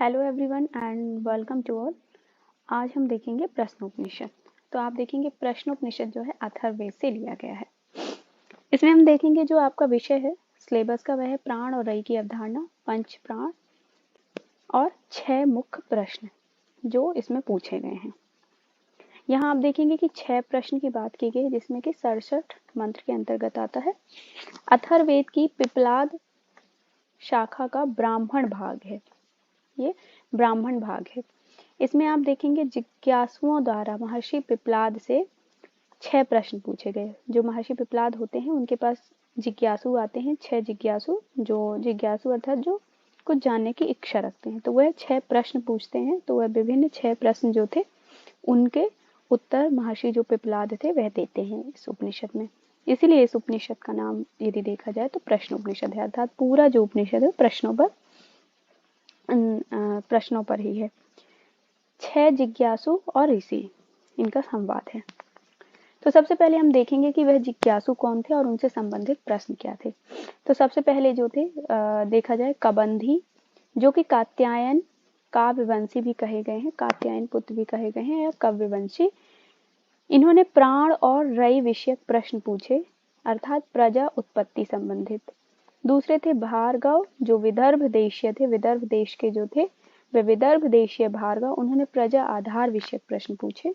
Hello everyone and welcome to all. आज हम देखेंगे प्रश्नोपनिषद। तो आप देखेंगे प्रश्नोपनिषद जो है अथर्ववेद से लिया गया है। इसमें हम देखेंगे जो आपका विषय है सिलेबस का, वह है प्राण और रई की अवधारणा, पंच प्राण और 6 मुख्य प्रश्न जो इसमें पूछे गए हैं। यहाँ आप देखेंगे कि 6 प्रश्न की बात की गई है, जिसमें कि 67 मंत्र के अंतर्गत आता है। अथर्ववेद की पिप्पलाद शाखा का ब्राह्मण भाग है, ये ब्राह्मण भाग है। इसमें आप देखेंगे जिज्ञासुओं द्वारा महर्षि पिप्पलाद से 6 प्रश्न पूछे गए। जो महर्षि पिप्पलाद होते हैं उनके पास जिज्ञासु आते हैं, 6 जिज्ञासु, जो जिज्ञासु अर्थात जो कुछ जानने की इच्छा रखते हैं, तो वह 6 प्रश्न पूछते हैं। तो वह विभिन्न 6 प्रश्न जो थे उनके उत्तर महर्षि जो पिप्पलाद थे वह देते हैं इस उपनिषद में। इसीलिए इस उपनिषद का नाम यदि देखा जाए तो प्रश्न उपनिषद है, अर्थात पूरा जो उपनिषद है प्रश्नों पर ही है। 6 जिज्ञासु और ऋषि, इनका संवाद है। तो सबसे पहले हम देखेंगे कि वह जिज्ञासु कौन थे और उनसे संबंधित प्रश्न क्या थे। तो सबसे पहले जो थे देखा जाए कबंधी, जो कि कात्यायन काव्यवंशी भी कहे गए हैं, कात्यायन पुत्र भी कहे गए हैं या काव्यवंशी। इन्होंने प्राण और रई विषयक प्रश्न पूछे, अर्थात प्रजा उत्पत्ति संबंधित। दूसरे थे भार्गव, जो विदर्भ देशीय थे, विदर्भ देश के जो थे वे विदर्भ देशीय भार्गव, उन्होंने प्रजा आधार विषयक प्रश्न पूछे।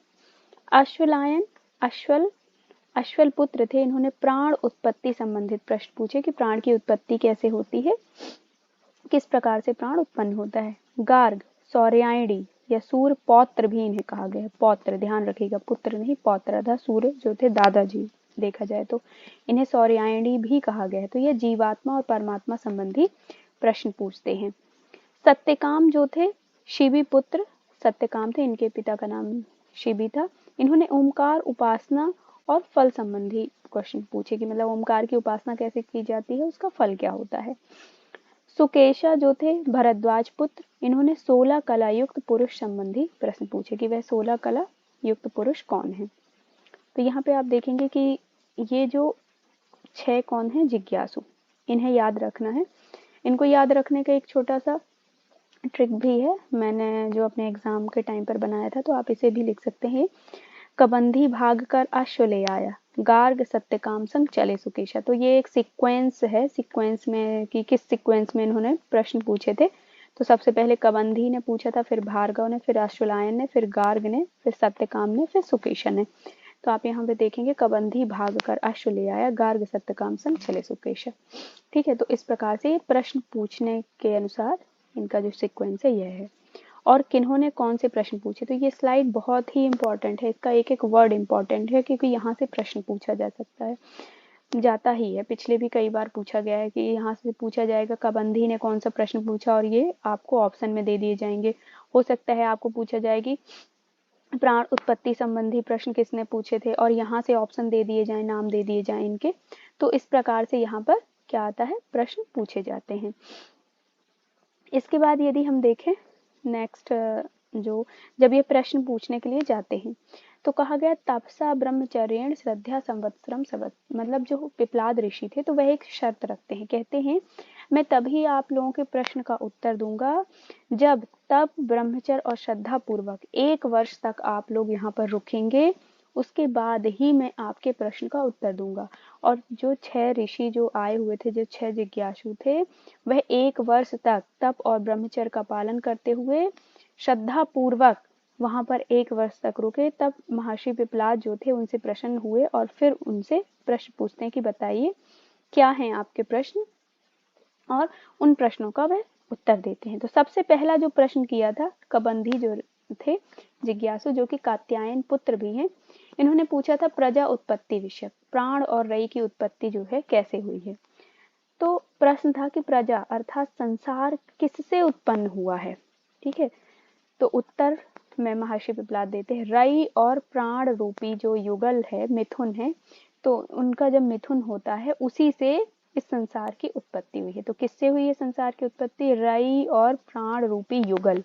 अश्वलायन अश्वल पुत्र थे, इन्होंने प्राण उत्पत्ति संबंधित प्रश्न पूछे कि प्राण की उत्पत्ति कैसे होती है, किस प्रकार से प्राण उत्पन्न होता है। गार्ग सौर्यायणी या सूर्य पौत्र भी इन्हें कहा गया है, पौत्र ध्यान रखिएगा, पुत्र नहीं पौत्र, अर्थात सूर्य जो थे दादाजी देखा जाए तो इन्हें सौर्यायणी भी कहा गया है। तो ये जीवात्मा और परमात्मा संबंधी प्रश्न पूछते हैं। सत्यकाम जो थे शिवी पुत्र सत्यकाम थे, इनके पिता का नाम शिवी था। इन्होंने ओमकार उपासना और फल संबंधी क्वेश्चन पूछे कि मतलब ओमकार की उपासना कैसे की जाती है, उसका फल क्या होता है। सुकेशा जो थे भरद्वाज पुत्र, इन्होंने 16 कला युक्त पुरुष संबंधी प्रश्न पूछे कि वह 16 कला युक्त पुरुष कौन है। तो यहाँ पे आप देखेंगे कि ये जो 6 कौन है जिज्ञासु, इन्हें याद रखना है। इनको याद रखने का एक छोटा सा ट्रिक भी है, मैंने जो अपने एग्जाम के टाइम पर बनाया था, तो आप इसे भी लिख सकते हैं। कबंधी भाग कर अश्व ले आया, गार्ग सत्यकाम संग चले सुकेशा। तो ये एक सीक्वेंस है, सीक्वेंस में कि किस सीक्वेंस में इन्होंने प्रश्न पूछे थे। तो सबसे पहले कबंधी ने पूछा था, फिर भार्गव ने, फिर अश्वलायन ने, फिर गार्ग ने, फिर सत्यकाम ने, फिर सुकेशा ने। तो आप यहाँ पे देखेंगे कबंधी भाग कर अश्व ले आया, गार्ग सत्यकाम संग चले सुकेशा। ठीक है, तो इस प्रकार से ये प्रश्न पूछने के अनुसार इनका जो सीक्वेंस है यह है। और किन्होंने कौन से प्रश्न पूछे, तो ये स्लाइड बहुत ही इंपॉर्टेंट है, इसका एक एक वर्ड इंपॉर्टेंट है, क्योंकि यहाँ से प्रश्न पूछा जा सकता है, जाता ही है। पिछले भी कई बार पूछा गया है कि यहाँ से पूछा जाएगा कबंधी ने कौन सा प्रश्न पूछा, और ये आपको ऑप्शन में दे दिए जाएंगे। हो सकता है आपको पूछा जाएगी प्राण उत्पत्ति संबंधी प्रश्न किसने पूछे थे, और यहाँ से ऑप्शन दे दिए जाए, नाम दे दिए जाए इनके। तो इस प्रकार से यहाँ पर क्या आता है, प्रश्न पूछे जाते हैं। इसके बाद यदि हम देखें नेक्स्ट, जो जब ये प्रश्न पूछने के लिए जाते हैं तो कहा गया तपसा ब्रह्मचर्येण श्रद्धा संवत्सरम सवत, मतलब जो पिप्पलाद ऋषि थे तो वह एक शर्त रखते हैं, कहते हैं मैं तभी आप लोगों के प्रश्न का उत्तर दूंगा जब तब ब्रह्मचर्य और श्रद्धा पूर्वक 1 वर्ष तक आप लोग यहाँ पर रुकेंगे, उसके बाद ही मैं आपके प्रश्न का उत्तर दूंगा। और जो 6 ऋषि जो आए हुए थे, जो 6 जिज्ञासु थे, वह 1 वर्ष तक तप और ब्रह्मचर्य का पालन करते हुए श्रद्धा पूर्वक वहां पर 1 वर्ष तक रुके। तब महर्षि पिप्पलाद जो थे उनसे प्रसन्न हुए और फिर उनसे प्रश्न पूछते हैं कि बताइए क्या हैं आपके प्रश्न, और उन प्रश्नों का वह उत्तर देते हैं। तो सबसे पहला जो प्रश्न किया था कबंधी जो थे जिज्ञासु, जो कि कात्यायन पुत्र भी हैं, इन्होंने पूछा था प्रजा उत्पत्ति विषय, प्राण और रई की उत्पत्ति जो है कैसे हुई है। तो प्रश्न था कि प्रजा अर्थात संसार किससे उत्पन्न हुआ है। ठीक है, तो उत्तर में महर्षि पिप्पलाद देते हैं रई और प्राण रूपी जो युगल है, मिथुन है, तो उनका जब मिथुन होता है उसी से इस संसार की उत्पत्ति हुई है। तो किससे हुई है संसार की उत्पत्ति, रई और प्राण रूपी युगल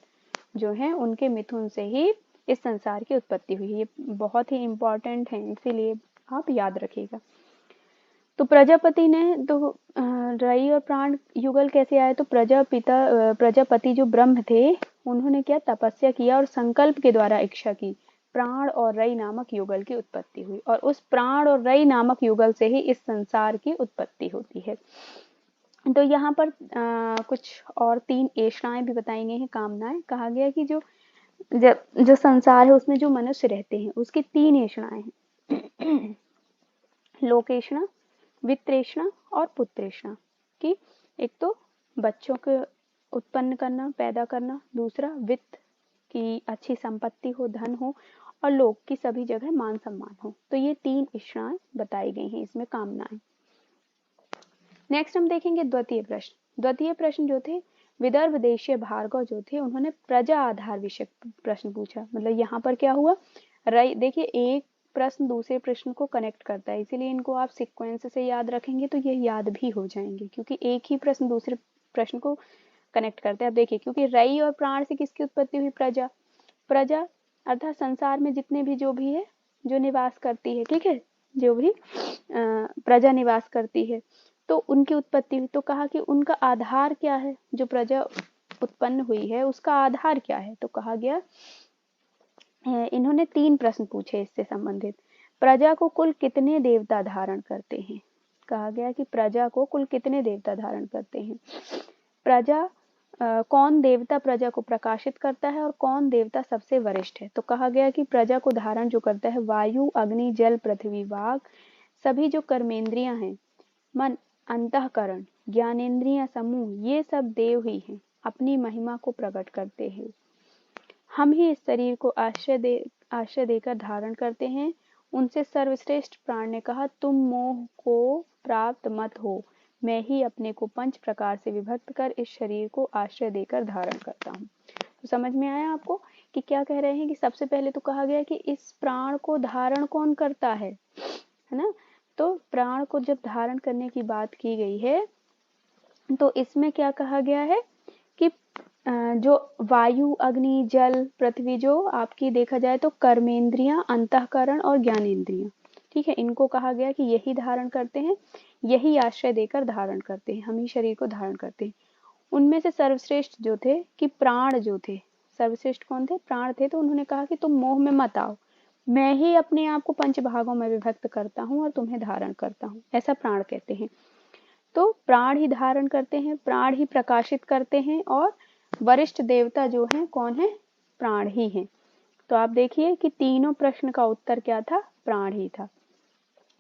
जो है उनके मिथुन से ही इस संसार की उत्पत्ति हुई है। ये बहुत ही इंपॉर्टेंट है, इसीलिए आप याद रखिएगा। तो प्रजापति ने तो रई और प्राण युगल कैसे आए, तो प्रजापति जो ब्रह्म थे उन्होंने क्या तपस्या किया और संकल्प के द्वारा इच्छा की, प्राण और रई नामक युगल की उत्पत्ति हुई, और उस प्राण और रई नामक युगल से ही इस संसार की उत्पत्ति होती है। तो यहाँ पर कुछ और 3 ऐषणाएं भी बताई गई हैं, कामनाएं। कहा गया कि जो संसार है उसमें जो मनुष्य रहते हैं उसकी 3 ऐषणाएं हैं। लोकेषणा, वित्तेषणा और पुत्रेषणा। कि एक तो बच्चों को उत्पन्न करना, पैदा करना, दूसरा वित्त की अच्छी संपत्ति हो, धन हो, और लोक की सभी जगह मान सम्मान हो। तो ये 3 इच्छाएं बताई गई हैं इसमें, कामनाएं। नेक्स्ट हम देखेंगे द्वितीय प्रश्न। द्वितीय प्रश्न जो थे, विदर्भ देशीय भार्गव जो थे उन्होंने प्रजा आधार विषय प्रश्न पूछा। मतलब यहाँ पर क्या हुआ, देखिए एक प्रश्न दूसरे प्रश्न को कनेक्ट करता है, इसीलिए इनको आप सीक्वेंस से याद रखेंगे तो ये याद भी हो जाएंगे, क्योंकि एक ही प्रश्न दूसरे प्रश्न को कनेक्ट करते हैं। अब देखिए, क्योंकि रई और प्राण से किसकी उत्पत्ति हुई, प्रजा। प्रजा अर्थात संसार में जितने भी जो भी है जो निवास करती है, ठीक है, जो भी प्रजा निवास करती है, तो उनकी उत्पत्ति हुई। तो कहा कि उनका आधार क्या है, जो प्रजा उत्पन्न हुई है उसका आधार क्या है। तो कहा गया, इन्होंने 3 प्रश्न पूछे इससे संबंधित। प्रजा को कुल कितने देवता धारण करते हैं। कहा गया कि प्रजा को कुल कितने देवता धारण करते हैं। प्रजा कौन देवता प्रजा को प्रकाशित करता है और कौन देवता सबसे वरिष्ठ है। तो कहा गया कि प्रजा को धारण जो करता है वायु, अग्नि, जल, पृथ्वी, वाक, सभी जो कर्मेंद्रियां हैं, मन, अंतःकरण, ज्ञानेंद्रियां समूह, ये सब देव ही हैं, अपनी महिमा को प्रकट करते हैं। हम ही इस शरीर को आश्रय देकर धारण करते हैं। उनसे सर्वश्रेष्ठ प्राण ने कहा, तुम मोह को प्राप्त मत हो, मैं ही अपने को 5 प्रकार से विभक्त कर इस शरीर को आश्रय देकर धारण करता हूँ। तो समझ में आया आपको कि क्या कह रहे हैं कि सबसे पहले तो कहा गया कि इस प्राण को धारण कौन करता है ना। तो प्राण को जब धारण करने की बात की गई है तो इसमें क्या कहा गया है कि जो वायु, अग्नि, जल, पृथ्वी, जो आपकी देखा जाए तो कर्मेंद्रियां, अंतःकरण और ज्ञानेंद्रियां, ठीक है, इनको कहा गया कि यही धारण करते हैं, यही आश्रय देकर धारण करते हैं, हम ही शरीर को धारण करते हैं। उनमें से सर्वश्रेष्ठ जो थे कि प्राण जो थे, सर्वश्रेष्ठ कौन थे, प्राण थे। तो उन्होंने कहा कि तुम मोह में मत आओ, मैं ही अपने आप को 5 भागों में विभक्त करता हूँ और तुम्हें धारण करता हूँ, ऐसा प्राण कहते हैं। तो प्राण ही धारण करते हैं, प्राण ही प्रकाशित करते हैं, और वरिष्ठ देवता जो हैं कौन है, प्राण ही हैं। तो आप देखिए कि तीनों प्रश्न का उत्तर क्या था, प्राण ही था।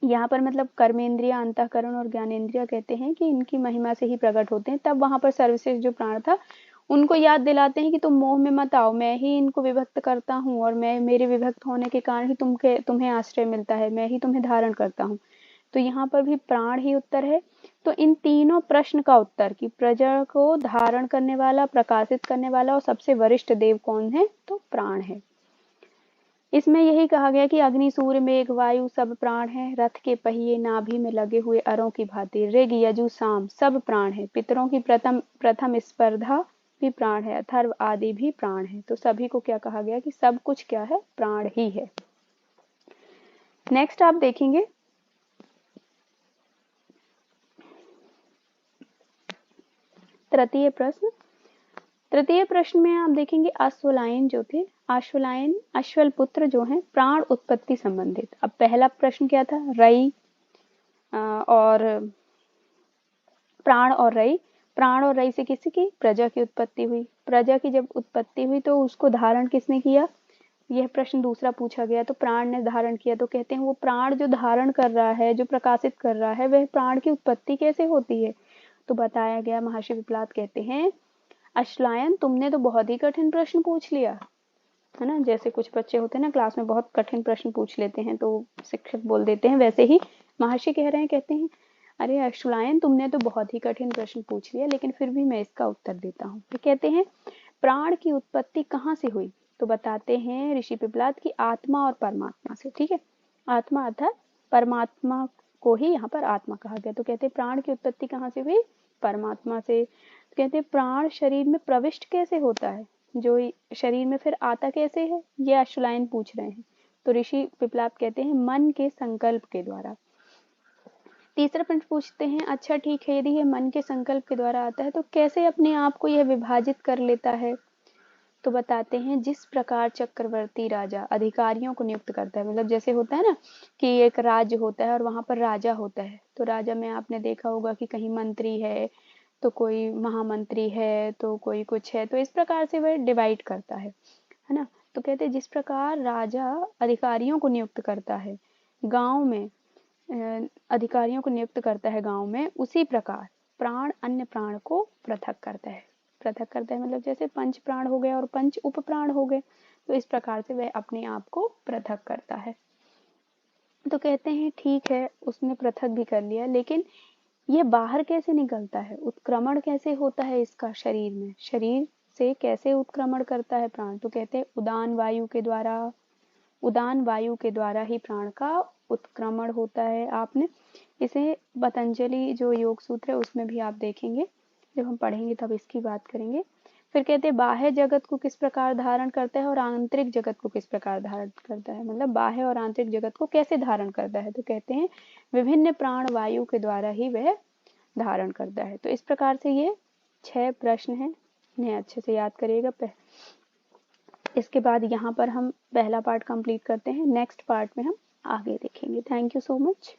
यहाँ पर मतलब कर्मेंद्रिया, अंतःकरण और ज्ञानेंद्रिया कहते हैं कि इनकी महिमा से ही प्रकट होते हैं। तब वहां पर सर्वश्रेष्ठ जो प्राण था उनको याद दिलाते हैं कि तुम मोह में मत आओ, मैं ही इनको विभक्त करता हूँ, और मैं, मेरे विभक्त होने के कारण ही तुम्हें आश्रय मिलता है, मैं ही तुम्हें धारण करता हूँ। तो यहाँ पर भी प्राण ही उत्तर है। तो इन तीनों प्रश्न का उत्तर कि प्रजा को धारण करने वाला, प्रकाशित करने वाला और सबसे वरिष्ठ देव कौन है, तो प्राण है। इसमें यही कहा गया कि अग्नि, सूर्य, मेघ, वायु सब प्राण है। रथ के पहिए नाभि में लगे हुए अरों की भांति, ऋग, यजु, साम सब प्राण है। पितरों की प्रथम स्पर्धा भी प्राण है, अथर्व आदि भी प्राण है। तो सभी को क्या कहा गया कि सब कुछ क्या है, प्राण ही है। नेक्स्ट आप देखेंगे तृतीय प्रश्न। तृतीय प्रश्न में आप देखेंगे अश्वलायन जो थे, अश्वलायन अश्वल पुत्र जो हैं, प्राण उत्पत्ति संबंधित। अब पहला प्रश्न क्या था, रई और प्राण और रई, प्राण और रई से किसी की, प्रजा की उत्पत्ति हुई। प्रजा की जब उत्पत्ति हुई तो उसको धारण किसने किया, यह प्रश्न दूसरा पूछा गया। तो प्राण ने धारण किया। तो कहते हैं वो प्राण जो धारण कर रहा है, जो प्रकाशित कर रहा है, वह प्राण की उत्पत्ति कैसे होती है। तो बताया गया, महर्षि पिपलाद कहते हैं, अश्लायन तुमने तो बहुत ही कठिन प्रश्न पूछ लिया है ना। जैसे कुछ बच्चे होते हैं ना क्लास में, बहुत कठिन प्रश्न पूछ लेते हैं तो शिक्षक बोल देते हैं, वैसे ही महर्षि कह रहे हैं, कहते हैं अरे अश्लायन तुमने तो बहुत ही कठिन प्रश्न पूछ लिया, लेकिन फिर भी मैं इसका उत्तर देता हूँ। तो कहते हैं प्राण की उत्पत्ति कहाँ से हुई। तो बताते हैं ऋषि पिपलाद की आत्मा और परमात्मा से, ठीक है, आत्मा अर्थात परमात्मा को ही यहाँ पर आत्मा कहा गया। तो कहते हैं प्राण की उत्पत्ति कहाँ से हुई, परमात्मा से। तो कहते हैं प्राण शरीर में प्रविष्ट कैसे होता है, जो शरीर में फिर आता कैसे है, ये अश्वलायन पूछ रहे हैं। तो ऋषि पिपलाद कहते हैं मन के संकल्प के द्वारा। तीसरा प्रश्न पूछते हैं, अच्छा ठीक है, यदि ये मन के संकल्प के द्वारा आता है तो कैसे अपने आप को यह विभाजित कर लेता है। तो बताते हैं जिस प्रकार चक्रवर्ती राजा अधिकारियों को नियुक्त करता है, मतलब जैसे होता है ना कि एक राज्य होता है और वहां पर राजा होता है, तो राजा में आपने देखा होगा कि कहीं मंत्री है तो कोई महामंत्री है तो कोई कुछ है, तो इस प्रकार से वह डिवाइड करता है ना। तो कहते हैं जिस प्रकार राजा अधिकारियों को नियुक्त करता है गांव में, अधिकारियों को नियुक्त करता है गांव में, उसी प्रकार प्राण अन्य प्राण को पृथक करता है। पृथक करता है मतलब जैसे पंच प्राण हो गए और पंच उप प्राण हो गए, तो इस प्रकार से वह अपने आप को पृथक करता है। तो कहते हैं ठीक है, उसने पृथक भी कर लिया, लेकिन ये बाहर कैसे निकलता है, उत्क्रमण कैसे होता है इसका शरीर में, शरीर से कैसे उत्क्रमण करता है प्राण। तो कहते हैं उदान वायु के द्वारा, उदान वायु के द्वारा ही प्राण का उत्क्रमण होता है। आपने इसे पतंजलि जो योग सूत्र है उसमें भी आप देखेंगे, जब हम पढ़ेंगे तब इसकी बात करेंगे। फिर कहते हैं बाह्य जगत को किस प्रकार धारण करता है और आंतरिक जगत को किस प्रकार धारण करता है, मतलब बाह्य और आंतरिक जगत को कैसे धारण करता है। तो कहते हैं विभिन्न प्राण वायु के द्वारा ही वह धारण करता है। तो इस प्रकार से ये 6 प्रश्न हैं, इन्हें अच्छे से याद करिएगा। इसके बाद यहाँ पर हम पहला पार्ट कंप्लीट करते हैं, नेक्स्ट पार्ट में हम आगे देखेंगे। Thank you so much.